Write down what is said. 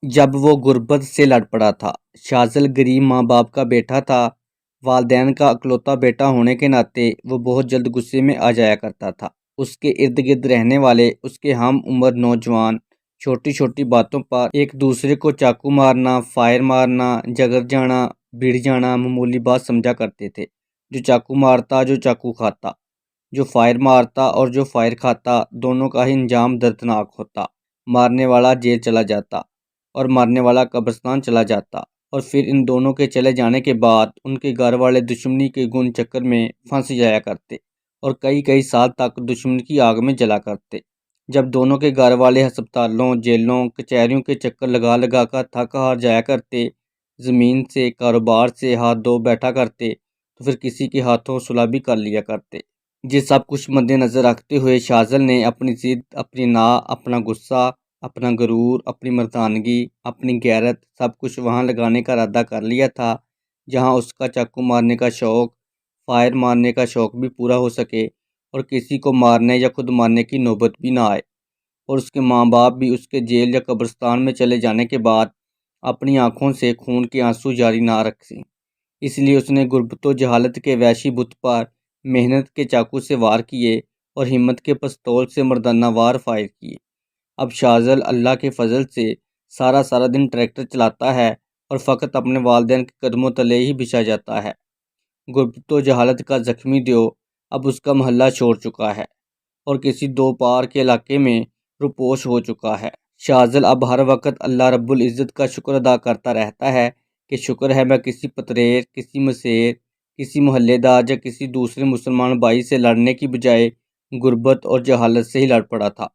جب وہ غربت سے لڑ پڑا تھا۔ شاذل غریب ماں باپ کا بیٹا تھا۔ والدین کا اکلوتا بیٹا ہونے کے ناطے وہ بہت جلد غصے میں آ جایا کرتا تھا۔ اس کے ارد گرد رہنے والے اس کے ہم عمر نوجوان چھوٹی چھوٹی باتوں پر ایک دوسرے کو چاقو مارنا، فائر مارنا، جگر جانا، بھڑ جانا معمولی بات سمجھا کرتے تھے۔ جو چاقو مارتا، جو چاقو کھاتا، جو فائر مارتا اور جو فائر کھاتا، دونوں کا ہی انجام دردناک ہوتا۔ مارنے والا جیل چلا جاتا اور مرنے والا قبرستان چلا جاتا، اور پھر ان دونوں کے چلے جانے کے بعد ان کے گھر والے دشمنی کے گن چکر میں پھنس جایا کرتے اور کئی کئی سال تک دشمن کی آگ میں جلا کرتے۔ جب دونوں کے گھر والے ہسپتالوں، جیلوں، کچہریوں کے چکر لگا لگا کر تھک ہار جایا کرتے، زمین سے، کاروبار سے ہاتھ دھو بیٹھا کرتے، تو پھر کسی کے ہاتھوں صلح بھی کر لیا کرتے۔ یہ سب کچھ مد نظر رکھتے ہوئے شاذل نے اپنی ضد، اپنی نا، اپنا غصہ، اپنا غرور، اپنی مردانگی، اپنی غیرت، سب کچھ وہاں لگانے کا ارادہ کر لیا تھا جہاں اس کا چاقو مارنے کا شوق، فائر مارنے کا شوق بھی پورا ہو سکے اور کسی کو مارنے یا خود مارنے کی نوبت بھی نہ آئے، اور اس کے ماں باپ بھی اس کے جیل یا قبرستان میں چلے جانے کے بعد اپنی آنکھوں سے خون کے آنسو جاری نہ رکھیں۔ اس لیے اس نے غربت و جہالت کے وحشی بت پر محنت کے چاقو سے وار کیے اور ہمت کے پستول سے مردانہ وار فائر کیے۔ اب شاذل اللہ کے فضل سے سارا دن ٹریکٹر چلاتا ہے اور فقط اپنے والدین کے قدموں تلے ہی بچھا جاتا ہے۔ غربت و جہالت کا زخمی دیو اب اس کا محلہ چھوڑ چکا ہے اور کسی دو پار کے علاقے میں روپوش ہو چکا ہے۔ شاذل اب ہر وقت اللہ رب العزت کا شکر ادا کرتا رہتا ہے کہ شکر ہے میں کسی پتریر، کسی مسیر، کسی محلے دار یا کسی دوسرے مسلمان بھائی سے لڑنے کی بجائے غربت اور جہالت سے ہی لڑ پڑا تھا۔